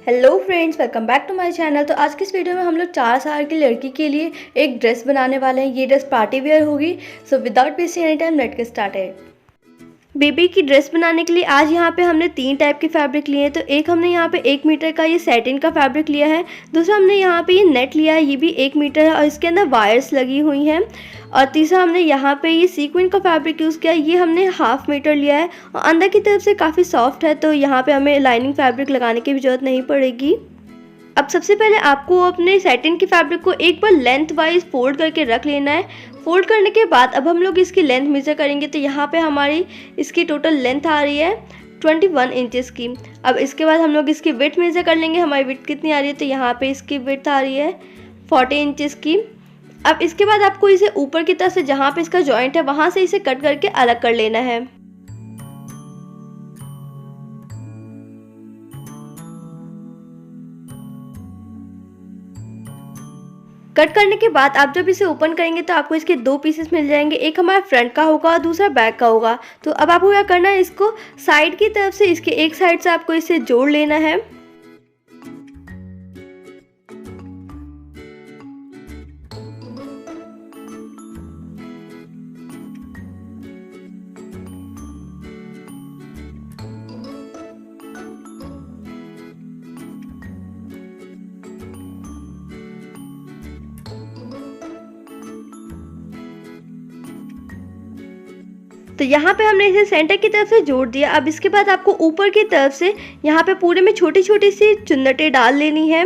Hello friends, welcome back to my channel. तो आज की इस वीडियो में हम लोग 4 साल की लड़की के लिए एक ड्रेस बनाने वाले हैं। ये ड्रेस पार्टी वेयर होगी। So without wasting any time let's get started. Baby की ड्रेस बनाने के लिए आज यहाँ पे हमने 3 टाइप के फैब्रिक लिए हैं। तो एक हमने यहाँ पे 1 मीटर का ये सैटिन का फैब्रिक लिया है। दूसरा हमने यहाँ पे ये नेट लिया है, ये भी 1 मीटर है और इसके अंदर वायर्स लगी हुई हैं। और तीसरा हमने यहाँ पे ये सीक्वेंस का फैब्रिक यूज़ किया है, ये हमने 1/2 मीटर लिया है और अंदर की तरफ से काफ़ी सॉफ्ट है, तो यहाँ पे हमें लाइनिंग फैब्रिक लगाने की भी ज़रूरत नहीं पड़ेगी। अब सबसे पहले आपको अपने सैटिन की फैब्रिक को एक बार लेंथ वाइज फोल्ड करके रख लेना है। फोल्ड करने के बाद अब हम लोग इसकी लेंथ मेज़र करेंगे। तो यहाँ पे हमारी इसकी टोटल लेंथ आ रही है 21 इंचेस की। अब इसके बाद हम लोग इसकी विड्थ मेज़र कर लेंगे, हमारी विड्थ कितनी आ रही है। तो यहाँ पे इसकी विड्थ आ रही है 40 इंचेस की। अब इसके बाद आपको इसे ऊपर की तरफ से जहाँ पे इसका जॉइंट है वहाँ से इसे कट करके अलग कर लेना है। कट करने के बाद आप जब इसे ओपन करेंगे तो आपको इसके 2 पीसेस मिल जाएंगे, एक हमारा फ्रंट का होगा और दूसरा बैक का होगा। तो अब आपको क्या करना है, इसको साइड की तरफ से इसके एक साइड से आपको इसे जोड़ लेना है। तो यहाँ पे हमने इसे सेंटर की तरफ से जोड़ दिया। अब इसके बाद आपको ऊपर की तरफ से यहाँ पे पूरे में छोटी छोटी सी चुन्नटें डाल लेनी है।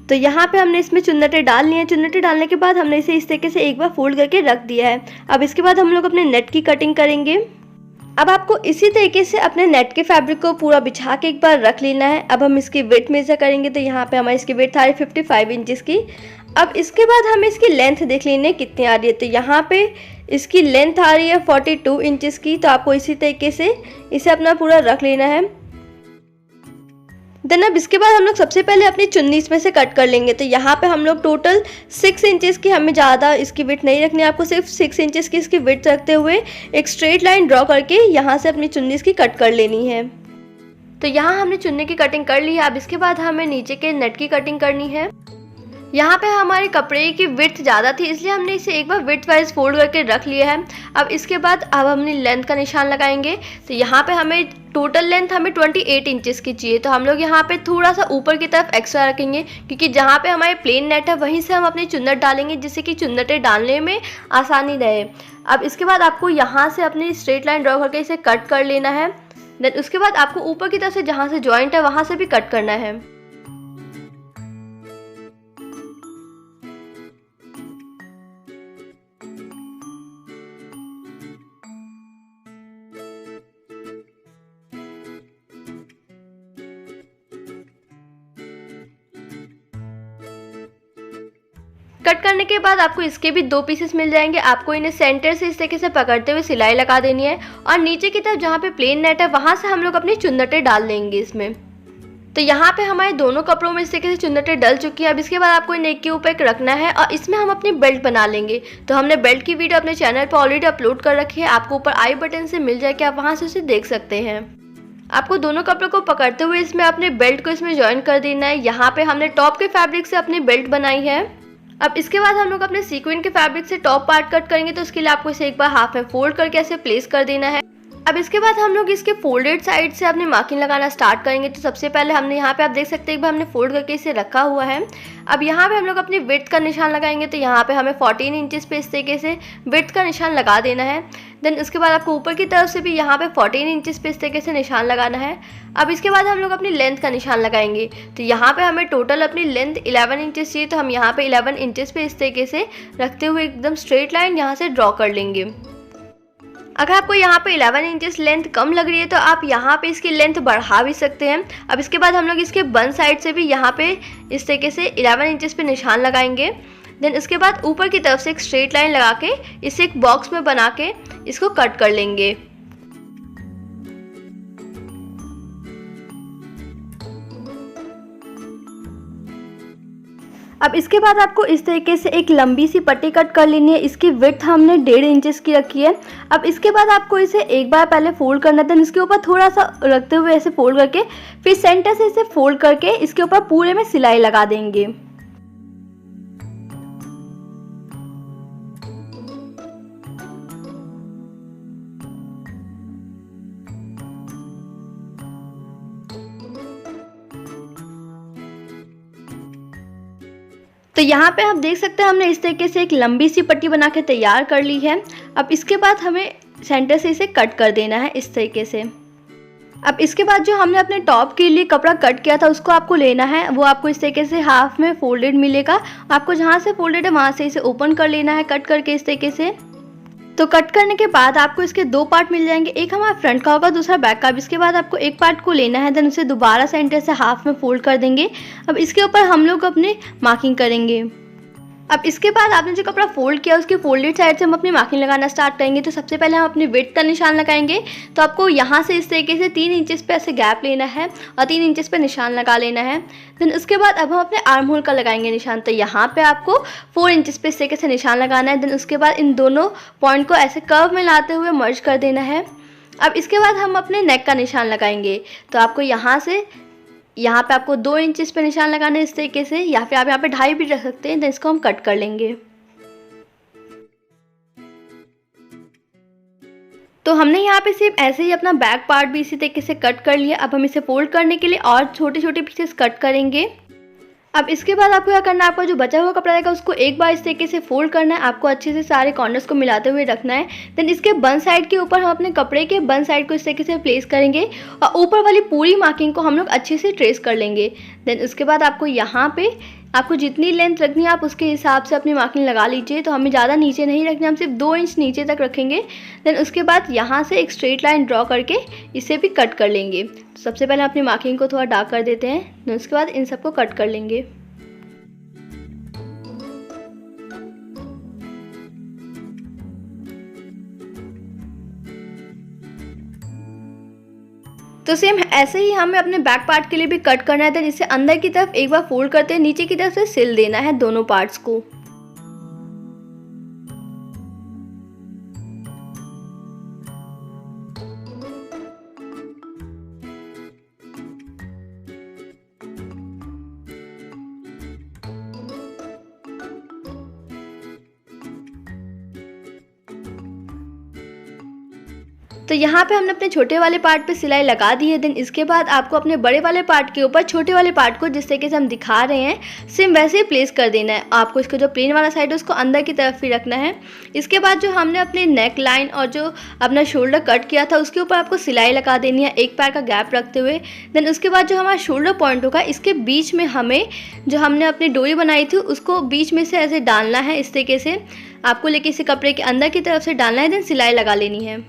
तो यहाँ पे हमने इसमें चुन्नटें डाल ली हैं। चुन्नटें डालने के बाद हमने इसे इस तरीके से एक बार फोल्ड करके रख दिया है। अब इसके बाद हम लोग अपने नेट की कटिंग करेंगे। अब आपको इसी तरीके से अपने नेट के फैब्रिक को पूरा बिछा के एक बार रख लेना है। अब हम इसकी विड्थ मेजर करेंगे। तो यहाँ पे हमारी इसकी विड्थ आ रही है 55 इंचेस की। अब इसके बाद हमें इसकी लेंथ देख लेनी है कितनी आ रही है। तो यहाँ पे इसकी लेंथ आ रही है 42 इंचेस की। तो आपको इसी तरीके से इसे अपना पूरा रख लेना है। देन अब इसके बाद हम लोग सबसे पहले अपनी चुन्नी इसमें से कट कर लेंगे। तो यहाँ पे हम लोग टोटल 6 इंचेस की, हमें ज़्यादा इसकी विड्थ नहीं रखनी है, आपको सिर्फ 6 इंचेस की इसकी विड्थ रखते हुए एक स्ट्रेट लाइन ड्रॉ करके यहाँ से अपनी चुन्नी इसकी कट कर लेनी है। तो यहाँ हमने चुन्नी की कटिंग कर ली है। अब इसके बाद हमें नीचे के नेट की कटिंग करनी है। यहाँ पे हमारे कपड़े की विड्थ ज़्यादा थी, इसलिए हमने इसे एक बार विड्थ वाइज फोल्ड करके रख लिया है। अब इसके बाद अब हमने लेंथ का निशान लगाएंगे। तो यहाँ पे हमें टोटल लेंथ हमें 28 इंचेस की चाहिए। तो हम लोग यहाँ पे थोड़ा सा ऊपर की तरफ एक्स्ट्रा रखेंगे, क्योंकि जहाँ पे हमारे प्लेन नेट है वहीं से हम अपनी चुन्नट डालेंगे, जिससे कि चुन्नटें डालने में आसानी रहे। अब इसके बाद आपको यहाँ से अपनी स्ट्रेट लाइन ड्रॉ करके इसे कट कर लेना है। देन उसके बाद आपको ऊपर की तरफ से जहाँ से जॉइंट है वहाँ से भी कट करना है। कट करने के बाद आपको इसके भी 2 पीसेस मिल जाएंगे। आपको इन्हें सेंटर से इस तरीके से पकड़ते हुए सिलाई लगा देनी है और नीचे की तरफ जहाँ पे प्लेन नेट है वहाँ से हम लोग अपनी चुन्नटें डाल देंगे इसमें। तो यहाँ पे हमारे दोनों कपड़ों में इस तरीके से चुन्नटें डल चुकी है। अब इसके बाद आपको नेक के ऊपर एक रखना है और इसमें हम अपनी बेल्ट बना लेंगे। तो हमने बेल्ट की वीडियो अपने चैनल पर ऑलरेडी अपलोड कर रखी है, आपको ऊपर आई बटन से मिल जाएगी, आप वहाँ से उसे देख सकते हैं। आपको दोनों कपड़ों को पकड़ते हुए इसमें अपने बेल्ट को इसमें ज्वाइन कर देना है। यहाँ पे हमने टॉप के फैब्रिक से अपनी बेल्ट बनाई है। अब इसके बाद हम लोग अपने सीक्वेंस के फैब्रिक से टॉप पार्ट कट करेंगे। तो उसके लिए आपको इसे एक बार हाफ में फोल्ड करके ऐसे प्लेस कर देना है। अब इसके बाद हम लोग इसके फोल्डेड साइड से अपनी मार्किंग लगाना स्टार्ट करेंगे। तो सबसे पहले हमने यहाँ पे आप देख सकते हैं एक बार हमने फोल्ड करके इसे रखा हुआ है। अब यहाँ पे हम लोग अपनी विड्थ का निशान लगाएंगे। तो यहाँ पे हमें 14 इंचेस पे इस तरीके से विड्थ का निशान लगा देना है। देन उसके बाद आपको ऊपर की तरफ से भी यहाँ पे 14 इंचेस पे इस तरीके से निशान लगाना है। अब इसके बाद हम लोग अपनी लेंथ का निशान लगाएंगे। तो यहाँ पे हमें टोटल अपनी लेंथ 11 इंचेस चाहिए। तो हम यहाँ पे 11 इंचेस पे इस तरीके से रखते हुए एकदम स्ट्रेट लाइन यहाँ से ड्रॉ कर लेंगे। अगर आपको यहाँ पे 11 इंचेस लेंथ कम लग रही है तो आप यहाँ पे इसकी लेंथ बढ़ा भी सकते हैं। अब इसके बाद हम लोग इसके बन साइड से भी यहाँ पे इस तरीके से 11 इंचेस पे निशान लगाएंगे। देन इसके बाद ऊपर की तरफ से एक स्ट्रेट लाइन लगा के इसे एक बॉक्स में बना के इसको कट कर लेंगे। अब इसके बाद आपको इस तरीके से एक लंबी सी पट्टी कट कर लेनी है। इसकी विड्थ हमने 1.5 इंचेस की रखी है। अब इसके बाद आपको इसे एक बार पहले फोल्ड करना है, देन इसके ऊपर थोड़ा सा रखते हुए ऐसे फोल्ड करके फिर सेंटर से इसे फोल्ड करके इसके ऊपर पूरे में सिलाई लगा देंगे। तो यहाँ पे आप देख सकते हैं हमने इस तरीके से एक लंबी सी पट्टी बना के तैयार कर ली है। अब इसके बाद हमें सेंटर से इसे कट कर देना है इस तरीके से। अब इसके बाद जो हमने अपने टॉप के लिए कपड़ा कट किया था उसको आपको लेना है, वो आपको इस तरीके से हाफ में फोल्डेड मिलेगा। आपको जहाँ से फोल्डेड है वहाँ से इसे ओपन कर लेना है कट करके इस तरीके से। तो कट करने के बाद आपको इसके 2 पार्ट मिल जाएंगे, एक हमारा फ्रंट का होगा दूसरा बैक का। इसके बाद आपको एक पार्ट को लेना है, देन उसे दोबारा सेंटर से हाफ में फोल्ड कर देंगे। अब इसके ऊपर हम लोग अपने मार्किंग करेंगे। अब इसके बाद आपने जो कपड़ा फोल्ड किया उसके फोल्डेड साइड से हम अपनी मार्किंग लगाना स्टार्ट करेंगे। तो सबसे पहले हम अपनी विड्थ का निशान लगाएंगे। तो आपको यहाँ से इस तरीके से 3 इंचेस पे ऐसे गैप लेना है और 3 इंचेस पे निशान लगा लेना है। देन उसके बाद अब हम अपने आर्म होल का लगाएंगे निशान। तो यहाँ पे आपको 4 इंचेस पे इस तरीके से निशान लगाना है। देन उसके बाद इन दोनों पॉइंट को ऐसे कर्व में लाते हुए मर्ज कर देना है। अब इसके बाद हम अपने नेक का निशान लगाएंगे। तो आपको यहाँ पे आपको 2 इंचेस पे निशान लगाना है इस तरीके से, या फिर आप यहाँ पे 2.5 भी रख सकते हैं। देन इसको हम कट कर लेंगे। तो हमने यहाँ पे सिर्फ ऐसे ही अपना बैक पार्ट भी इसी तरीके से कट कर लिया। अब हम इसे फोल्ड करने के लिए और छोटे छोटे पीसेस कट करेंगे। अब इसके बाद आपको क्या करना है, आपका जो बचा हुआ कपड़ा रहेगा उसको एक बार इस तरीके से फोल्ड करना है। आपको अच्छे से सारे कॉर्नर्स को मिलाते हुए रखना है। देन इसके बन साइड के ऊपर हम अपने कपड़े के बन साइड को इस तरीके से प्लेस करेंगे और ऊपर वाली पूरी मार्किंग को हम लोग अच्छे से ट्रेस कर लेंगे। देन उसके बाद आपको यहाँ पे आपको जितनी लेंथ रखनी है आप उसके हिसाब से अपनी मार्किंग लगा लीजिए। तो हमें ज़्यादा नीचे नहीं रखनी, हम सिर्फ 2 इंच नीचे तक रखेंगे। देन उसके बाद यहाँ से एक स्ट्रेट लाइन ड्रॉ करके इसे भी कट कर लेंगे। तो सबसे पहले अपनी मार्किंग को थोड़ा डार्क कर देते हैं, देन उसके बाद इन सबको कट कर लेंगे। तो सेम ऐसे ही हमें अपने बैक पार्ट के लिए भी कट करना है। देन इसे अंदर की तरफ एक बार फोल्ड करते हैं, नीचे की तरफ से सिल देना है दोनों पार्ट्स को। तो यहाँ पे हमने अपने छोटे वाले पार्ट पे सिलाई लगा दी है। देन इसके बाद आपको अपने बड़े वाले पार्ट के ऊपर छोटे वाले पार्ट को जिस तरीके से हम दिखा रहे हैं सेम वैसे ही प्लेस कर देना है। आपको इसका जो प्लेन वाला साइड है उसको अंदर की तरफ ही रखना है। इसके बाद जो हमने अपने नेक लाइन और जो अपना शोल्डर कट किया था उसके ऊपर आपको सिलाई लगा देनी है एक पैर का गैप रखते हुए। देन उसके बाद जो हमारा शोल्डर पॉइंट होगा इसके बीच में हमें जो हमने अपनी डोरी बनाई थी उसको बीच में से ऐसे डालना है इस तरीके से। आपको लेके इसे कपड़े के अंदर की तरफ से डालना है, देन सिलाई लगा लेनी है।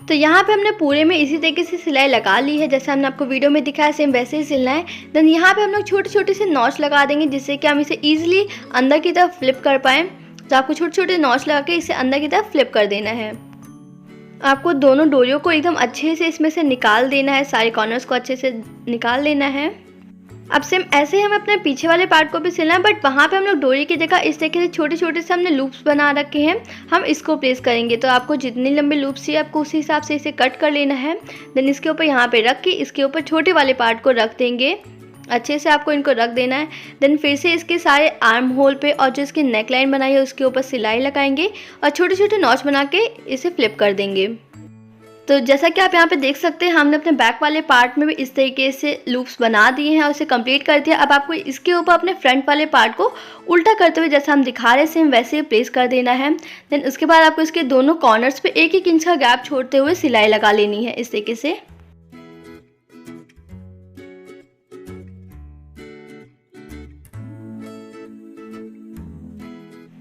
तो यहाँ पे हमने पूरे में इसी तरीके से सिलाई लगा ली है, जैसे हमने आपको वीडियो में दिखाया सेम वैसे ही सिलना है। देन यहाँ पे हम लोग छोटे छोटे से नॉच लगा देंगे जिससे कि हम इसे ईजिली अंदर की तरफ फ्लिप कर पाएँ। तो आपको छोटे छोटे नॉच लगा के इसे अंदर की तरफ फ्लिप कर देना है। आपको दोनों डोरियों को एकदम अच्छे से इसमें से निकाल देना है, सारे कॉर्नर्स को अच्छे से निकाल लेना है। अब सेम ऐसे ही हमें अपने पीछे वाले पार्ट को भी सिलना है, बट वहाँ पे हम लोग डोरी की जगह इस तरीके से छोटे छोटे से हमने लूप्स बना रखे हैं, हम इसको प्लेस करेंगे। तो आपको जितने लंबे लूप्स चाहिए आपको उसी हिसाब से इसे कट कर लेना है। देन इसके ऊपर यहाँ पे रख के इसके ऊपर छोटे वाले पार्ट को रख देंगे, अच्छे से आपको इनको रख देना है। देन फिर से इसके सारे आर्म होल पे और जो इसकी नेक लाइन बनाई है उसके ऊपर सिलाई लगाएंगे और छोटे छोटे नॉच बना के इसे फ्लिप कर देंगे। तो जैसा कि आप यहाँ पे देख सकते हैं हमने अपने बैक वाले पार्ट में भी इस तरीके से लूप्स बना दिए हैं और उसे कंप्लीट कर दिया। अब आपको इसके ऊपर अपने फ्रंट वाले पार्ट को उल्टा करते हुए जैसा हम दिखा रहे हैं सेम वैसे ही प्लेस कर देना है। देन उसके बाद आपको इसके दोनों कॉर्नर्स पे 1-1 इंच का गैप छोड़ते हुए सिलाई लगा लेनी है इस तरीके से।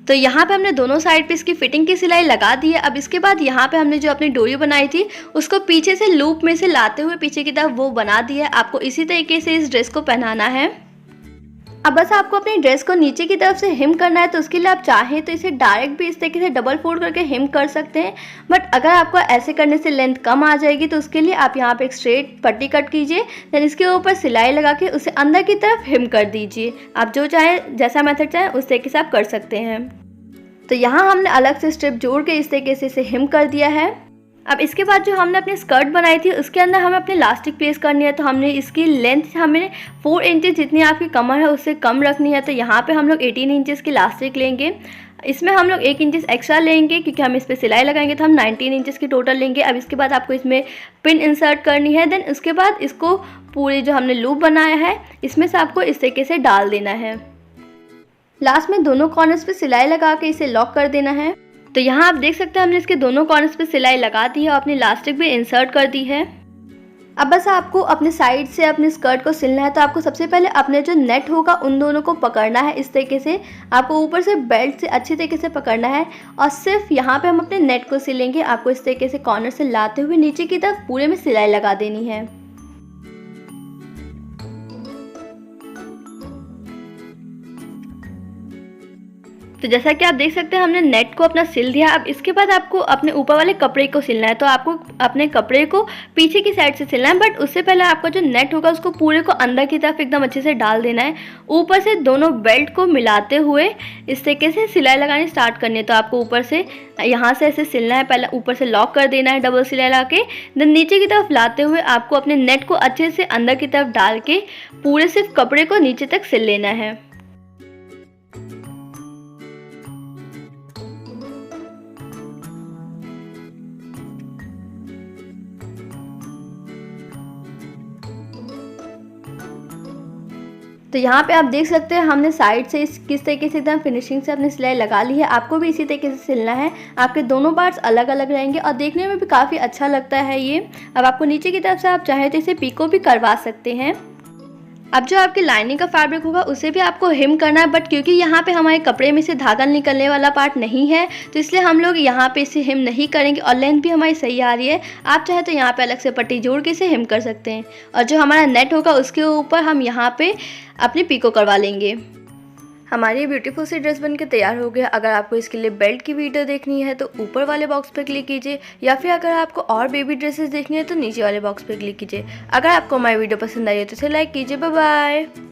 तो यहाँ पे हमने दोनों साइड पे इसकी फिटिंग की सिलाई लगा दी है। अब इसके बाद यहाँ पे हमने जो अपनी डोरी बनाई थी उसको पीछे से लूप में से लाते हुए पीछे की तरफ वो बना दिया है। आपको इसी तरीके से इस ड्रेस को पहनाना है। अब बस आपको अपनी ड्रेस को नीचे की तरफ से हिम करना है, तो उसके लिए आप चाहें तो इसे डायरेक्ट भी इस तरीके से डबल फोल्ड करके हिम कर सकते हैं, बट अगर आपको ऐसे करने से लेंथ कम आ जाएगी तो उसके लिए आप यहाँ पे एक स्ट्रेट पट्टी कट कीजिए, देन इसके ऊपर सिलाई लगा के उसे अंदर की तरफ हिम कर दीजिए। आप जो चाहें, जैसा मेथड चाहें उस तरीके से आप कर सकते हैं। तो यहाँ हमने अलग से स्ट्रिप जोड़ के इस तरीके से इसे हिम कर दिया है। अब इसके बाद जो हमने अपनी स्कर्ट बनाई थी उसके अंदर हमें अपनी इलास्टिक प्लेस करनी है। तो हमने इसकी लेंथ हमें 4 इंचेस जितनी आपकी कमर है उससे कम रखनी है। तो यहाँ पे हम लोग 18 इंचेस की इलास्टिक लेंगे। इसमें हम लोग 1 इंचेस एक्स्ट्रा लेंगे क्योंकि हम इस पर सिलाई लगाएंगे, तो हम 19 इंचेस की टोटल लेंगे। अब इसके बाद आपको इसमें पिन इंसर्ट करनी है। देन उसके बाद इसको पूरी जो हमने लूप बनाया है इसमें से आपको इस तरीके से डाल देना है। लास्ट में दोनों कॉर्नर्स पे सिलाई लगा के इसे लॉक कर देना है। तो यहाँ आप देख सकते हैं हमने इसके दोनों कॉर्नर्स पे सिलाई लगा दी है और अपनी इलास्टिक भी इंसर्ट कर दी है। अब बस आपको अपने साइड से अपने स्कर्ट को सिलना है। तो आपको सबसे पहले अपने जो नेट होगा उन दोनों को पकड़ना है। इस तरीके से आपको ऊपर से बेल्ट से अच्छी तरीके से पकड़ना है और सिर्फ यहाँ पे हम अपने नेट को सिलेंगे। आपको इस तरीके से कॉर्नर से लाते हुए नीचे की तरफ पूरे में सिलाई लगा देनी है। तो जैसा कि आप देख सकते हैं हमने नेट को अपना सिल दिया। अब इसके बाद आपको अपने ऊपर वाले कपड़े को सिलना है। तो आपको अपने कपड़े को पीछे की साइड से सिलना है, बट उससे पहले आपका जो नेट होगा उसको पूरे को अंदर की तरफ एकदम अच्छे से डाल देना है। ऊपर से दोनों बेल्ट को मिलाते हुए इस तरीके से सिलाई लगानी स्टार्ट करनी है। तो आपको ऊपर से यहाँ से ऐसे सिलना है, पहले ऊपर से लॉक कर देना है डबल सिलाई लगा के, देन नीचे की तरफ लाते हुए आपको अपने नेट को अच्छे से अंदर की तरफ डाल के पूरे सिर्फ कपड़े को नीचे तक सिल लेना है। तो यहाँ पे आप देख सकते हैं हमने साइड से किस तरीके से एकदम फिनिशिंग से अपनी सिलाई लगा ली है। आपको भी इसी तरीके से सिलना है। आपके दोनों पार्ट्स अलग अलग रहेंगे और देखने में भी काफ़ी अच्छा लगता है ये। अब आपको नीचे की तरफ से आप चाहें तो इसे पीको भी करवा सकते हैं। अब जो आपकी लाइनिंग का फैब्रिक होगा उसे भी आपको हिम करना है, बट क्योंकि यहाँ पे हमारे कपड़े में से धागा निकलने वाला पार्ट नहीं है तो इसलिए हम लोग यहाँ पे इसे हिम नहीं करेंगे और लेंथ भी हमारी सही आ रही है। आप चाहे तो यहाँ पे अलग से पट्टी जोड़ के इसे हिम कर सकते हैं और जो हमारा नेट होगा उसके ऊपर हम यहाँ पे अपनी पीको करवा लेंगे। हमारी ब्यूटीफुल सी ड्रेस बनके तैयार हो गया। अगर आपको इसके लिए बेल्ट की वीडियो देखनी है तो ऊपर वाले बॉक्स पर क्लिक कीजिए, या फिर अगर आपको और बेबी ड्रेसेस देखनी है तो नीचे वाले बॉक्स पर क्लिक कीजिए। अगर आपको हमारी वीडियो पसंद आई है तो इसे लाइक कीजिए। Bye bye.